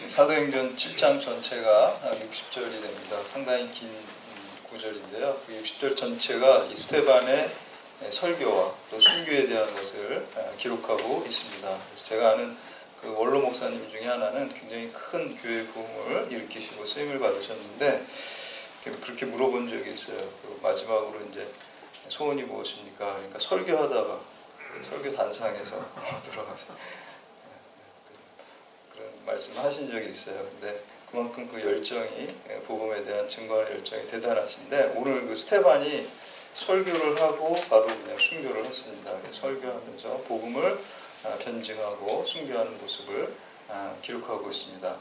사도행전 7장 전체가 60절이 됩니다. 상당히 긴 구절인데요. 그 60절 전체가 이 스데반의 설교와 또 순교에 대한 것을 기록하고 있습니다. 그래서 제가 아는 그 원로 목사님 중에 하나는 굉장히 큰 교회 부흥을 일으키시고 쓰임을 받으셨는데 그렇게 물어본 적이 있어요. 그 마지막으로 이제 소원이 무엇입니까? 그러니까 설교하다가 설교 단상에서 돌아가서 그런 말씀을 하신 적이 있어요. 근데 그만큼 그 열정이 복음에 대한 증거하는 열정이 대단하신데 오늘 그 스데반이 설교를 하고 바로 그냥 순교를 했습니다. 설교하면서 복음을 변증하고 순교하는 모습을 기록하고 있습니다.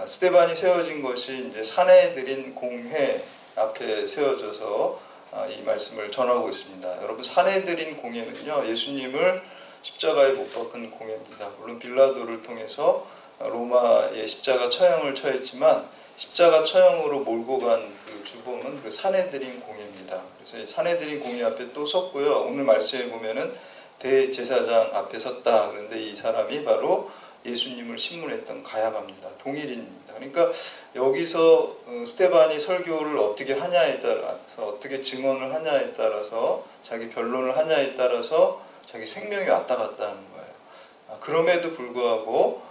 스데반이 세워진 것이 이제 사내들인 공회 앞에 세워져서 이 말씀을 전하고 있습니다. 여러분, 사내들인 공회는요, 예수님을 십자가에 못 박은 공회입니다. 물론 빌라도를 통해서 로마의 십자가 처형을 처했지만 십자가 처형으로 몰고 간 그 주범은 그 사내들인 공회입니다. 그래서 이 사내들인 공회 앞에 또 섰고요. 오늘 말씀에 보면은 대제사장 앞에 섰다. 그런데 이 사람이 바로 예수님을 신문했던 가야바입니다. 동일인입니다. 그러니까 여기서 스데반이 설교를 어떻게 하냐에 따라서, 어떻게 증언을 하냐에 따라서, 자기 변론을 하냐에 따라서 자기 생명이 왔다 갔다 하는 거예요. 그럼에도 불구하고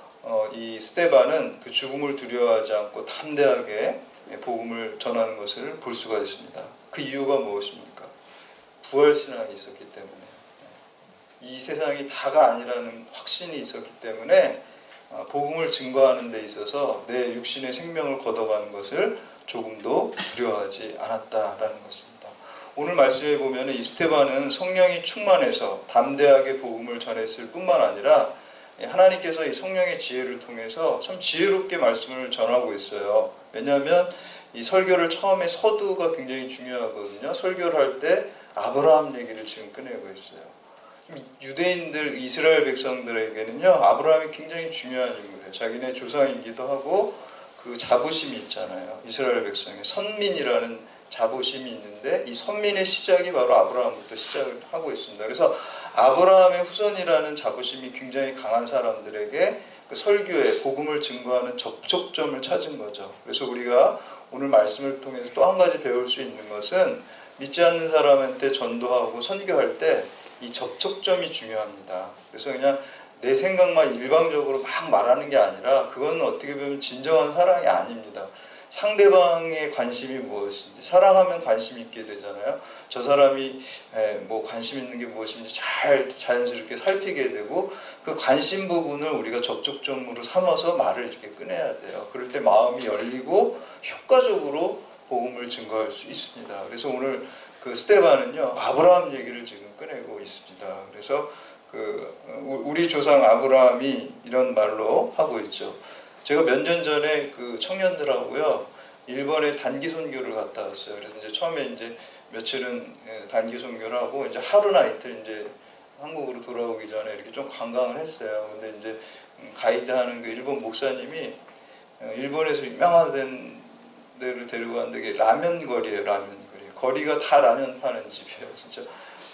이 스데반은 그 죽음을 두려워하지 않고 담대하게 복음을 전하는 것을 볼 수가 있습니다. 그 이유가 무엇입니까? 부활신앙이 있었기 때문에, 이 세상이 다가 아니라는 확신이 있었기 때문에 복음을 증거하는 데 있어서 내 육신의 생명을 걷어가는 것을 조금도 두려워하지 않았다라는 것입니다. 오늘 말씀에 보면 이 스데반은 성령이 충만해서 담대하게 복음을 전했을 뿐만 아니라 하나님께서 이 성령의 지혜를 통해서 참 지혜롭게 말씀을 전하고 있어요. 왜냐하면 이 설교를 처음에 서두가 굉장히 중요하거든요. 설교를 할 때 아브라함 얘기를 지금 꺼내고 있어요. 유대인들, 이스라엘 백성들에게는요, 아브라함이 굉장히 중요한 인물이에요. 자기네 조상이기도 하고 그 자부심이 있잖아요. 이스라엘 백성의 선민이라는 자부심이 있는데 이 선민의 시작이 바로 아브라함부터 시작을 하고 있습니다. 그래서 아브라함의 후손이라는 자부심이 굉장히 강한 사람들에게 그 설교에 복음을 증거하는 접촉점을 찾은 거죠. 그래서 우리가 오늘 말씀을 통해서 또 한 가지 배울 수 있는 것은 믿지 않는 사람한테 전도하고 선교할 때 이 접촉점이 중요합니다. 그래서 그냥 내 생각만 일방적으로 막 말하는 게 아니라 그건 어떻게 보면 진정한 사랑이 아닙니다. 상대방의 관심이 무엇인지, 사랑하면 관심 있게 되잖아요. 저 사람이 뭐 관심 있는 게 무엇인지 잘 자연스럽게 살피게 되고 그 관심 부분을 우리가 접촉점으로 삼아서 말을 이렇게 꺼내야 돼요. 그럴 때 마음이 열리고 효과적으로 복음을 증거할 수 있습니다. 그래서 오늘 그 스데반은요, 아브라함 얘기를 지금 꺼내고 있습니다. 그래서 우리 조상 아브라함이 이런 말로 하고 있죠. 제가 몇 년 전에 그 청년들하고요, 일본에 단기 선교를 갔다 왔어요. 그래서 이제 처음에 이제 며칠은 단기 선교를 하고 이제 하루나 이틀 이제 한국으로 돌아오기 전에 이렇게 좀 관광을 했어요. 근데 이제 가이드하는 그 일본 목사님이 일본에서 유명한 데를 데리고 갔는데 이게 라면 거리예요. 라면 거리. 거리가 다 라면 파는 집이에요. 진짜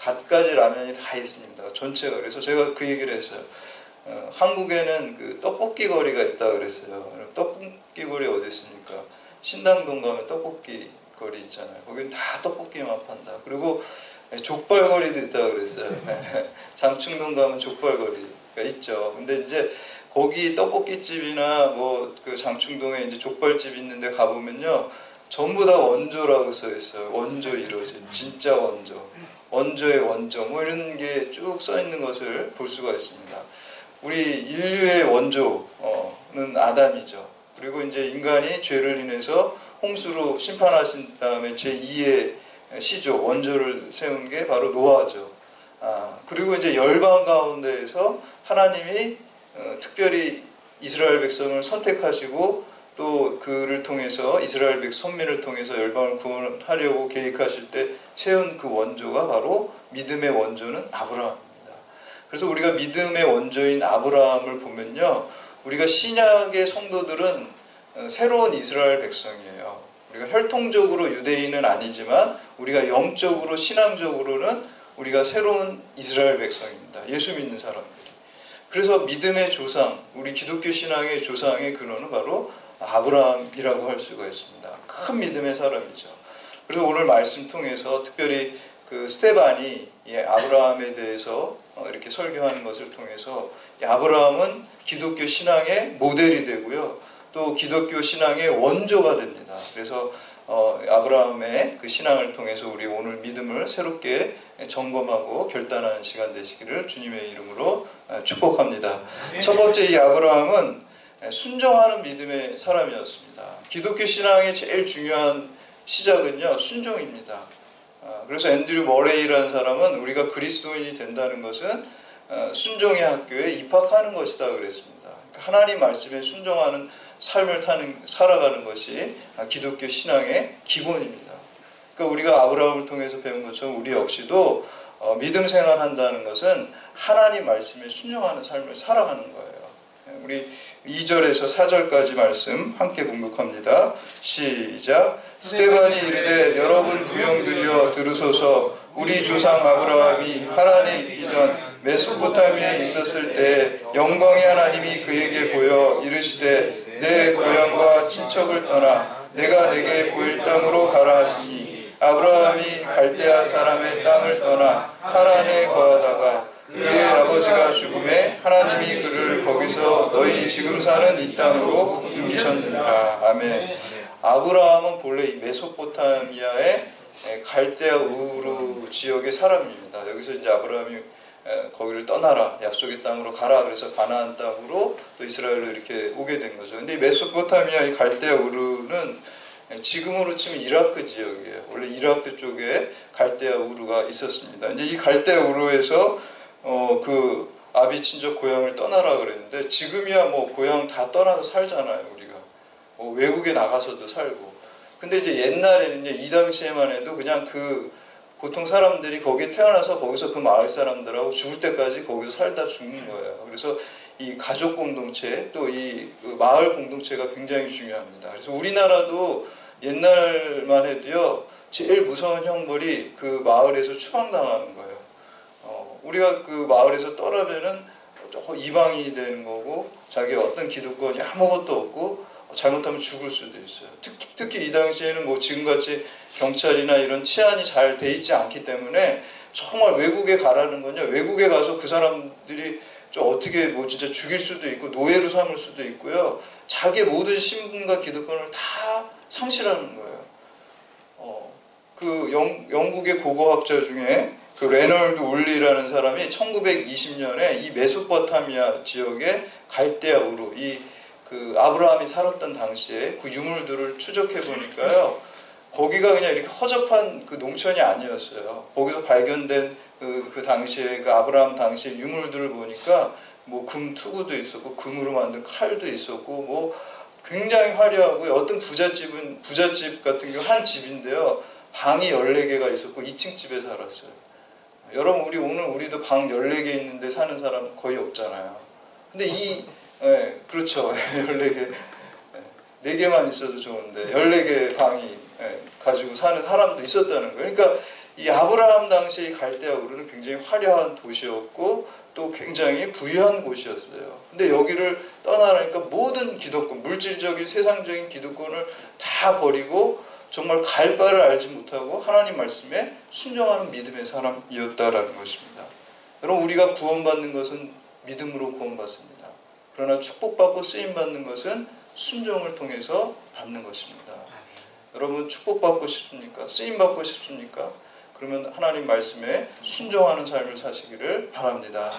갖가지 라면이 다 있습니다. 전체가. 그래서 제가 그 얘기를 했어요. 한국에는 그 떡볶이 거리가 있다 그랬어요. 떡볶이 거리 어디 있습니까? 신당동 가면 떡볶이 거리 있잖아요. 거기는 다 떡볶이만 판다. 그리고 족발 거리도 있다 그랬어요. 장충동 가면 족발 거리가 있죠. 근데 이제 거기 떡볶이집이나 뭐 그 장충동에 이제 족발집 있는데 가보면요, 전부 다 원조라고 써 있어요. 원조 1호지, 진짜 원조, 원조의 원조, 뭐 이런 게 쭉 써 있는 것을 볼 수가 있습니다. 우리 인류의 원조는 아담이죠. 그리고 이제 인간이 죄를 인해서 홍수로 심판하신 다음에 제2의 시조, 원조를 세운 게 바로 노아죠. 그리고 이제 열방 가운데에서 하나님이 특별히 이스라엘 백성을 선택하시고 또 그를 통해서 이스라엘 선민을 통해서 열방을 구원하려고 계획하실 때 세운 그 원조가 바로 믿음의 원조는 아브라함입니다. 그래서 우리가 믿음의 원조인 아브라함을 보면요, 우리가 신약의 성도들은 새로운 이스라엘 백성이에요. 우리가 혈통적으로 유대인은 아니지만 우리가 영적으로 신앙적으로는 우리가 새로운 이스라엘 백성입니다. 예수 믿는 사람들이. 그래서 믿음의 조상, 우리 기독교 신앙의 조상의 근원은 바로 아브라함이라고 할 수가 있습니다. 큰 믿음의 사람이죠. 그래서 오늘 말씀 통해서 특별히 그 스데반이 아브라함에 대해서 이렇게 설교하는 것을 통해서 아브라함은 기독교 신앙의 모델이 되고요. 또 기독교 신앙의 원조가 됩니다. 그래서 아브라함의 그 신앙을 통해서 우리 오늘 믿음을 새롭게 점검하고 결단하는 시간 되시기를 주님의 이름으로 축복합니다. 첫 번째, 이 아브라함은 순종하는 믿음의 사람이었습니다. 기독교 신앙의 제일 중요한 시작은요, 순종입니다. 그래서 앤드류 머레이라는 사람은 우리가 그리스도인이 된다는 것은 순종의 학교에 입학하는 것이다 그랬습니다. 하나님 말씀에 순종하는 삶을 살아가는 것이 기독교 신앙의 기본입니다. 그러니까 우리가 아브라함을 통해서 배운 것처럼 우리 역시도 믿음 생활한다는 것은 하나님 말씀에 순종하는 삶을 살아가는 거예요. 우리 2절에서 4절까지 말씀 함께 봉독합니다. 시작. 스데반이 이르되 여러분 부형들이여 들으소서. 우리 조상 아브라함이 하란에 있기 전 메소포타미아에 있었을 때 영광의 하나님이 그에게 보여 이르시되 내 고향과 친척을 떠나 내가 내게 보일 땅으로 가라 하시니 아브라함이 갈대아 사람의 땅을 떠나 하란에 거하다가 그의 아버지가 죽음에 하나님이 그를 거기서 너희 지금 사는 이 땅으로 옮기셨느니라. 아멘. 아브라함은 본래 이 메소포타미아의 갈대아 우르 지역의 사람입니다. 여기서 이제 아브라함이 거기를 떠나라, 약속의 땅으로 가라, 그래서 가나안 땅으로 또 이스라엘로 이렇게 오게 된 거죠. 근데 이 메소포타미아 이 갈대아 우르는 지금으로 치면 이라크 지역이에요. 원래 이라크 쪽에 갈대아 우르가 있었습니다. 이제 이 갈대아 우르에서 그 아비 친척 고향을 떠나라 그랬는데 지금이야 뭐 고향 다 떠나서 살잖아요, 우리가. 외국에 나가서도 살고. 근데 이제 옛날에는요, 이 당시에만 해도 그냥 그 보통 사람들이 거기에 태어나서 거기서 그 마을 사람들하고 죽을 때까지 거기서 살다 죽는 거예요. 그래서 이 가족 공동체 또 이 마을 공동체가 굉장히 중요합니다. 그래서 우리나라도 옛날만 해도요, 제일 무서운 형벌이 그 마을에서 추방당하는 거예요. 우리가 그 마을에서 떠나면은 이방인이 되는 거고 자기 어떤 기득권이 아무것도 없고 잘못하면 죽을 수도 있어요. 특히 이 당시에는 뭐 지금같이 경찰이나 이런 치안이 잘 돼 있지 않기 때문에 정말 외국에 가라는 건요, 외국에 가서 그 사람들이 좀 어떻게 뭐 진짜 죽일 수도 있고 노예로 삼을 수도 있고요, 자기의 모든 신분과 기득권을 다 상실하는 거예요. 그 영국의 고고학자 중에 그 레널드 울리라는 사람이 1920년에 이 메소포타미아 지역의 갈대아 우르, 그 아브라함이 살았던 당시에 그 유물들을 추적해 보니까요, 거기가 그냥 이렇게 허접한 그 농촌이 아니었어요. 거기서 발견된 그 당시에 그 아브라함 당시의 유물들을 보니까 뭐 금 투구도 있었고 금으로 만든 칼도 있었고 뭐 굉장히 화려하고, 어떤 부잣집 같은 경우 한 집인데요, 방이 14개가 있었고 2층 집에 살았어요. 여러분 우리도 방 14개 있는데 사는 사람 거의 없잖아요. 근데 그렇죠. 14개. 4개만 있어도 좋은데 14개 방이 가지고 사는 사람도 있었다는 거예요. 그러니까 이 아브라함 당시의 갈대아 우르는 굉장히 화려한 도시였고 또 굉장히 부유한 곳이었어요. 근데 여기를 떠나라니까 모든 기득권, 물질적인 세상적인 기득권을 다 버리고 정말 갈 바를 알지 못하고 하나님 말씀에 순종하는 믿음의 사람이었다라는 것입니다. 여러분, 우리가 구원받는 것은 믿음으로 구원받습니다. 그러나 축복받고 쓰임받는 것은 순종을 통해서 받는 것입니다. 여러분, 축복받고 싶습니까? 쓰임받고 싶습니까? 그러면 하나님 말씀에 순종하는 삶을 사시기를 바랍니다.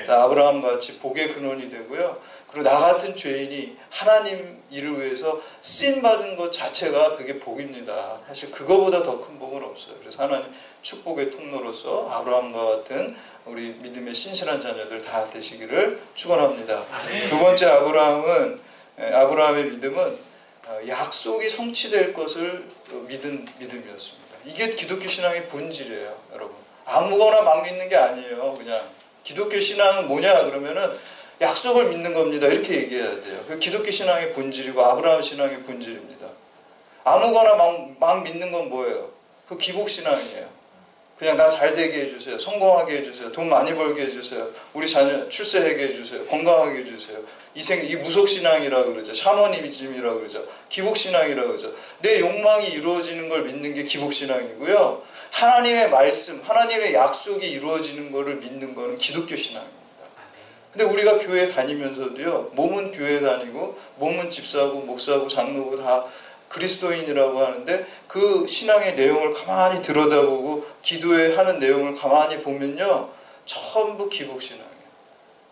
자, 아브라함과 같이 복의 근원이 되고요, 그리고 나 같은 죄인이 하나님 일을 위해서 쓰임받은 것 자체가 그게 복입니다. 사실 그거보다 더 큰 복은 없어요. 그래서 하나님 축복의 통로로서 아브라함과 같은 우리 믿음의 신실한 자녀들 다 되시기를 축원합니다. 두 번째, 아브라함의 믿음은 약속이 성취될 것을 믿은 믿음이었습니다. 이게 기독교 신앙의 본질이에요, 여러분. 아무거나 막 믿는 게 아니에요. 그냥 기독교 신앙은 뭐냐 그러면은 약속을 믿는 겁니다, 이렇게 얘기해야 돼요. 그 기독교 신앙의 본질이고 아브라함 신앙의 본질입니다. 아무거나 막 믿는 건 뭐예요? 그 기복 신앙이에요. 그냥 나 잘 되게 해주세요. 성공하게 해주세요. 돈 많이 벌게 해주세요. 우리 자녀 출세하게 해주세요. 건강하게 해주세요. 이 무속신앙이라고 그러죠. 샤머니즘이라고 그러죠. 기복신앙이라고 그러죠. 내 욕망이 이루어지는 걸 믿는 게 기복신앙이고요. 하나님의 말씀, 하나님의 약속이 이루어지는 것을 믿는 거는 기독교 신앙입니다. 근데 우리가 교회 다니면서도요, 몸은 교회 다니고 몸은 집사고 목사고 장로고 다 그리스도인이라고 하는데 그 신앙의 내용을 가만히 들여다보고 기도에 하는 내용을 가만히 보면요, 전부 기복신앙이에요.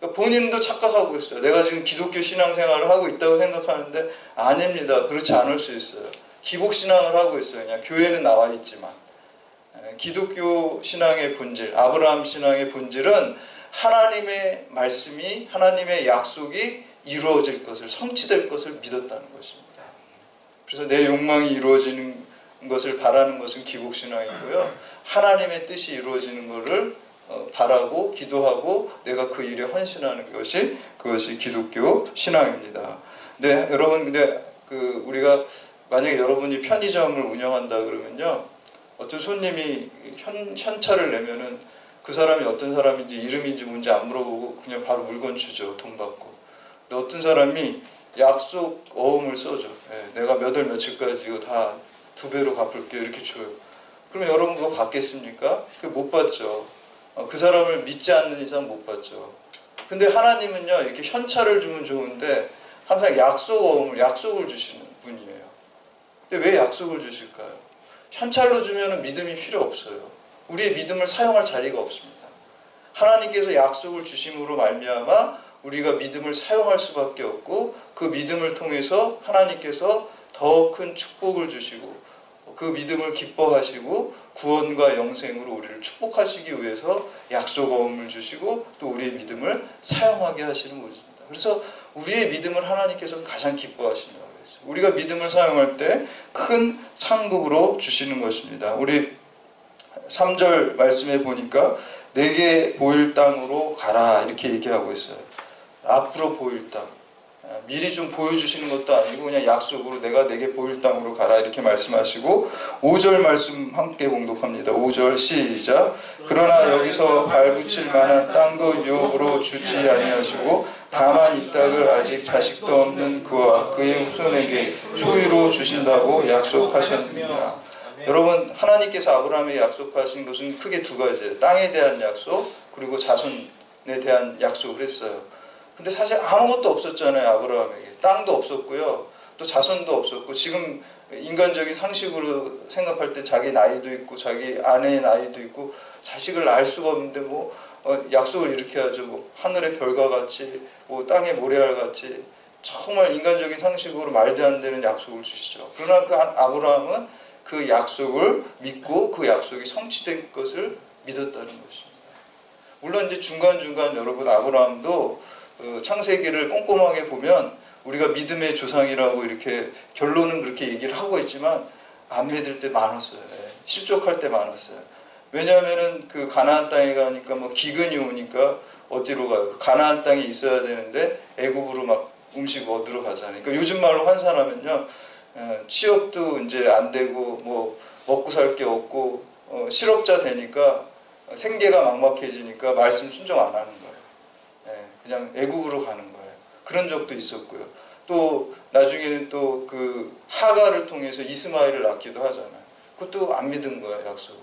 그러니까 본인도 착각하고 있어요. 내가 지금 기독교 신앙생활을 하고 있다고 생각하는데 아닙니다. 그렇지 않을 수 있어요. 기복신앙을 하고 있어요. 그냥 교회는 나와 있지만. 기독교 신앙의 본질, 아브라함 신앙의 본질은 하나님의 말씀이, 하나님의 약속이 이루어질 것을, 성취될 것을 믿었다는 것입니다. 그래서 내 욕망이 이루어지는 것을 바라는 것은 기복신앙이고요. 하나님의 뜻이 이루어지는 것을 바라고 기도하고 내가 그 일에 헌신하는 것이, 그것이 기독교 신앙입니다. 네, 여러분, 근데 우리가 만약에 여러분이 편의점을 운영한다 그러면요, 어떤 손님이 현찰을 내면은 그 사람이 어떤 사람인지 이름인지 뭔지 안 물어보고 그냥 바로 물건 주죠. 돈 받고. 근데 어떤 사람이 약속 어음을 써줘. 예, 내가 몇 월 며칠까지 이거 다 2배로 갚을게 이렇게 줘요. 그러면 여러분 그거 받겠습니까? 그거 못 받죠. 그 사람을 믿지 않는 이상 못 받죠. 근데 하나님은요, 이렇게 현찰을 주면 좋은데 항상 약속 어음을, 약속을 주시는 분이에요. 근데 왜 약속을 주실까요? 현찰로 주면 믿음이 필요 없어요. 우리의 믿음을 사용할 자리가 없습니다. 하나님께서 약속을 주심으로 말미암아 우리가 믿음을 사용할 수밖에 없고, 그 믿음을 통해서 하나님께서 더 큰 축복을 주시고 그 믿음을 기뻐하시고 구원과 영생으로 우리를 축복하시기 위해서 약속어음을 주시고 또 우리의 믿음을 사용하게 하시는 것입니다. 그래서 우리의 믿음을 하나님께서 가장 기뻐하신다고 했어요. 우리가 믿음을 사용할 때 큰 상급으로 주시는 것입니다. 우리 3절 말씀에 보니까 내게 보일 땅으로 가라 이렇게 얘기하고 있어요. 앞으로 보일 땅. 미리 좀 보여주시는 것도 아니고 그냥 약속으로 내게 보일 땅으로 가라 이렇게 말씀하시고, 5절 말씀 함께 봉독합니다. 5절 시작. 그러나 여기서 발붙일 만한 땅도 유업으로 주지 아니하시고 다만 이 땅을 아직 자식도 없는 그와 그의 후손에게 소유로 주신다고 약속하셨느니라. 여러분, 하나님께서 아브라함에게 약속하신 것은 크게 2가지예요. 땅에 대한 약속, 그리고 자손에 대한 약속을 했어요. 근데 사실 아무것도 없었잖아요. 아브라함에게. 땅도 없었고요. 또 자손도 없었고, 지금 인간적인 상식으로 생각할 때 자기 나이도 있고 자기 아내의 나이도 있고 자식을 낳을 수가 없는데 약속을 이렇게 하죠. 하늘의 별과 같이 땅의 모래알 같이 정말 인간적인 상식으로 말도 안 되는 약속을 주시죠. 그러나 그 아브라함은 그 약속을 믿고 그 약속이 성취된 것을 믿었다는 것입니다. 물론 이제 중간중간 여러분, 아브라함도 창세기를 꼼꼼하게 보면 우리가 믿음의 조상이라고 이렇게 결론은 그렇게 얘기를 하고 있지만 안 믿을 때 많았어요. 실족할 때 많았어요. 왜냐하면은 그 가나안 땅에 가니까 기근이 오니까 어디로 가요? 그 가나안 땅에 있어야 되는데 애굽으로 막 음식 얻으러 가잖아요. 그러니까 요즘 말로 환산하면요, 취업도 이제 안 되고 먹고 살 게 없고 실업자 되니까 생계가 막막해지니까 말씀 순종 안 하는 거예요. 그냥 애국으로 가는 거예요. 그런 적도 있었고요. 또 나중에는 또 그 하가를 통해서 이스마엘을 낳기도 하잖아요. 그것도 안 믿은 거예요, 약속을.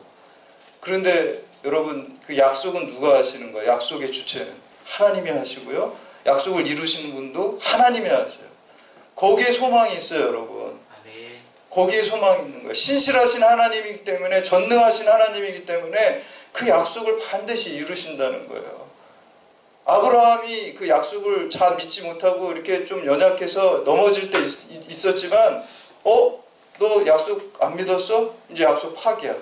그런데 여러분, 그 약속은 누가 하시는 거예요? 약속의 주체는 하나님이 하시고요. 약속을 이루시는 분도 하나님이 하세요. 거기에 소망이 있어요, 여러분. 거기에 소망이 있는 거예요. 신실하신 하나님이기 때문에, 전능하신 하나님이기 때문에 그 약속을 반드시 이루신다는 거예요. 아브라함이 그 약속을 잘 믿지 못하고 이렇게 좀 연약해서 넘어질 때 있었지만, 너 약속 안 믿었어? 이제 약속 파기야.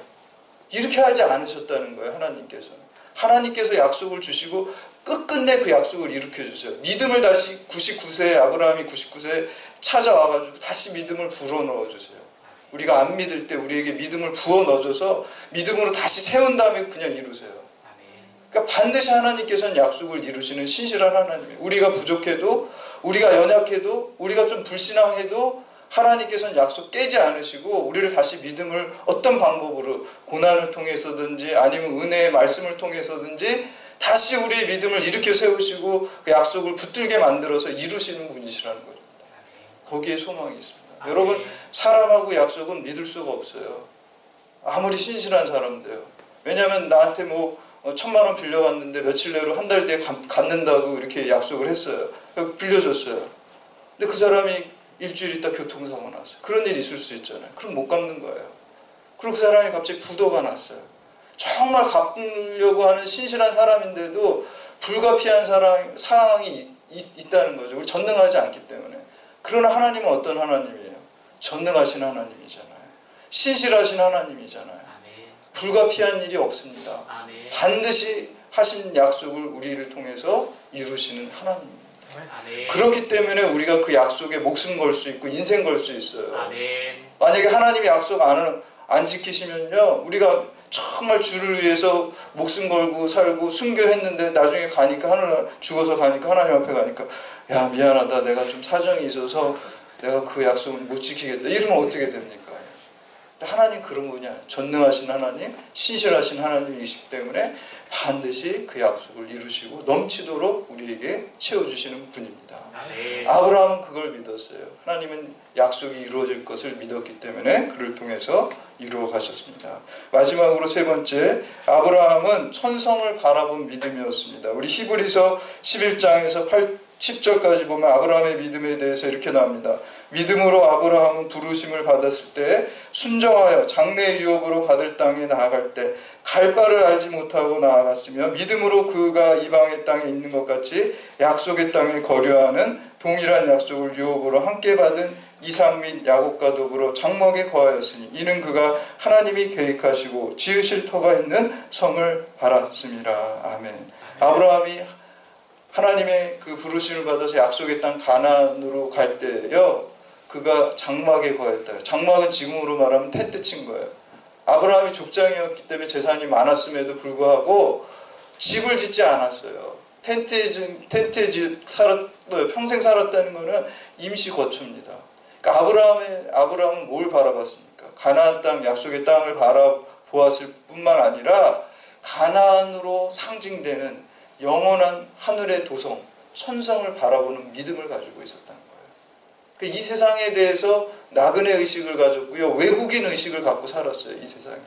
이렇게 하지 않으셨다는 거예요, 하나님께서. 하나님께서 약속을 주시고 끝끝내 그 약속을 일으켜 주세요. 믿음을 다시 99세, 아브라함이 99세에 찾아와가지고 다시 믿음을 불어넣어 주세요. 우리가 안 믿을 때 우리에게 믿음을 부어 넣어줘서 믿음으로 다시 세운 다음에 그냥 이루세요. 그러니까 반드시 하나님께서는 약속을 이루시는 신실한 하나님이에요. 우리가 부족해도, 우리가 연약해도, 우리가 좀 불신앙해도 하나님께서는 약속 깨지 않으시고 우리를 다시 믿음을 어떤 방법으로 고난을 통해서든지 아니면 은혜의 말씀을 통해서든지 다시 우리의 믿음을 일으켜 세우시고 그 약속을 붙들게 만들어서 이루시는 분이시라는 거죠. 거기에 소망이 있습니다. 여러분, 사람하고 약속은 믿을 수가 없어요. 아무리 신실한 사람도요. 왜냐하면 나한테 뭐 1,000만 원 빌려갔는데 며칠 내로 한 달 뒤에 갚는다고 이렇게 약속을 했어요. 빌려줬어요. 근데 그 사람이 일주일 있다 교통사고 났어요. 그런 일이 있을 수 있잖아요. 그럼 못 갚는 거예요. 그리고 그 사람이 갑자기 부도가 났어요. 정말 갚으려고 하는 신실한 사람인데도 불가피한 상황이 있다는 거죠. 우리 전능하지 않기 때문에. 그러나 하나님은 어떤 하나님이에요? 전능하신 하나님이잖아요. 신실하신 하나님이잖아요. 불가피한 일이 없습니다. 반드시 하신 약속을 우리를 통해서 이루시는 하나님입니다. 그렇기 때문에 우리가 그 약속에 목숨 걸 수 있고 인생 걸 수 있어요. 만약에 하나님이 약속 안 지키시면요, 우리가 정말 주를 위해서 목숨 걸고 살고 순교했는데 나중에 가니까 죽어서 가니까 하나님 앞에 가니까 야, 미안하다, 내가 좀 사정이 있어서 내가 그 약속을 못 지키겠다, 이러면 어떻게 됩니까? 하나님 그런 분이 아니에요. 전능하신 하나님, 신실하신 하나님이시기 때문에 반드시 그 약속을 이루시고 넘치도록 우리에게 채워주시는 분입니다. 아브라함은 그걸 믿었어요. 하나님은 약속이 이루어질 것을 믿었기 때문에 그를 통해서 이루어 가셨습니다. 마지막으로 세 번째, 아브라함은 천성을 바라본 믿음이었습니다. 우리 히브리서 11장에서 10절까지 보면 아브라함의 믿음에 대해서 이렇게 나옵니다. 믿음으로 아브라함은 부르심을 받았을 때 순종하여 장래의 유업으로 받을 땅에 나아갈 때 갈 바를 알지 못하고 나아갔으며 믿음으로 그가 이방의 땅에 있는 것 같이 약속의 땅에 거류하는 동일한 약속을 유업으로 함께 받은 이삭 및 야곱과 더불어 장막에 거하였으니 이는 그가 하나님이 계획하시고 지으실 터가 있는 성을 바랐음이라. 아멘. 아브라함이 하나님의 그 부르심을 받아서 약속의 땅 가나안으로 갈 때요, 그가 장막에 거했다. 장막은 지금으로 말하면 텐트 친 거예요. 아브라함이 족장이었기 때문에 재산이 많았음에도 불구하고 집을 짓지 않았어요. 텐트에 살았어요. 평생 살았다는 것은 임시 거처입니다. 그러니까 아브라함은 뭘 바라봤습니까? 가나안 땅, 약속의 땅을 바라보았을 뿐만 아니라 가나안으로 상징되는 영원한 하늘의 도성, 천성을 바라보는 믿음을 가지고 있었다는 거예요. 이 세상에 대해서 나그네 의식을 가졌고요, 외국인 의식을 갖고 살았어요. 이 세상이.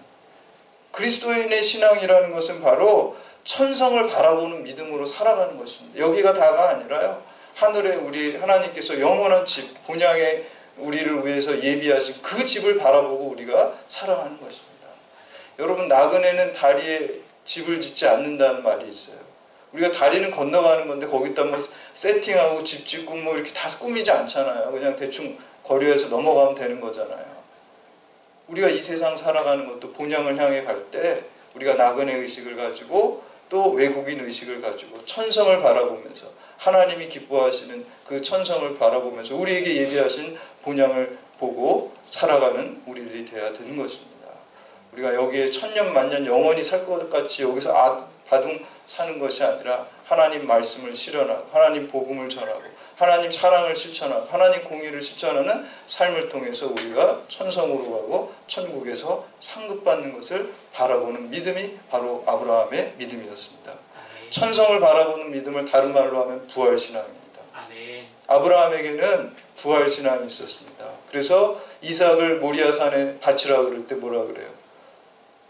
그리스도인의 신앙이라는 것은 바로 천성을 바라보는 믿음으로 살아가는 것입니다. 여기가 다가 아니라요, 하늘에 우리 하나님께서 영원한 집, 본향에 우리를 위해서 예비하신 그 집을 바라보고 우리가 살아가는 것입니다. 여러분, 나그네는 다리에 집을 짓지 않는다는 말이 있어요. 우리가 다리는 건너가는 건데 거기다 뭐 세팅하고 집 짓고 뭐 이렇게 다 꾸미지 않잖아요. 그냥 대충 거리에서 넘어가면 되는 거잖아요. 우리가 이 세상 살아가는 것도 본향을 향해 갈 때 우리가 나그네 의식을 가지고 또 외국인 의식을 가지고 천성을 바라보면서 하나님이 기뻐하시는 그 천성을 바라보면서 우리에게 예비하신 본향을 보고 살아가는 우리들이 되어야 되는 것입니다. 우리가 여기에 천년 만년 영원히 살 것 같이 여기서 바둥 사는 것이 아니라 하나님 말씀을 실현하고 하나님 복음을 전하고 하나님 사랑을 실천하고 하나님 공의를 실천하는 삶을 통해서 우리가 천성으로 가고 천국에서 상급받는 것을 바라보는 믿음이 바로 아브라함의 믿음이었습니다. 천성을 바라보는 믿음을 다른 말로 하면 부활신앙입니다. 아브라함에게는 부활신앙이 있었습니다. 그래서 이삭을 모리아산에 바치라고 그럴 때 뭐라 그래요?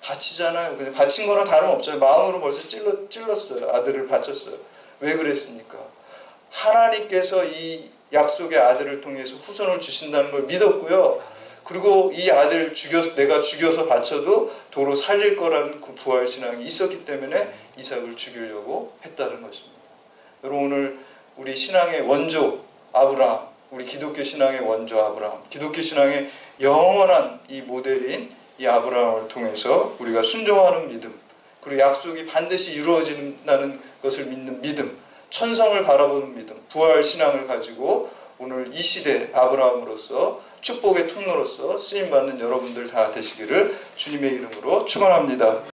바치잖아요. 근데 바친 거나 다름없어요. 마음으로 벌써 찔렀어요. 아들을 바쳤어요. 왜 그랬습니까? 하나님께서 이 약속의 아들을 통해서 후손을 주신다는 걸 믿었고요. 그리고 이 아들을 내가 죽여서 바쳐도 도로 살릴 거라는 그 부활신앙이 있었기 때문에 이삭을 죽이려고 했다는 것입니다. 여러분, 오늘 우리 신앙의 원조 아브라함, 우리 기독교 신앙의 원조 아브라함, 기독교 신앙의 영원한 이 모델인 이 아브라함을 통해서 우리가 순종하는 믿음, 그리고 약속이 반드시 이루어진다는 것을 믿는 믿음, 천성을 바라보는 믿음, 부활 신앙을 가지고 오늘 이 시대 아브라함으로서 축복의 통로로서 쓰임받는 여러분들 다 되시기를 주님의 이름으로 축원합니다.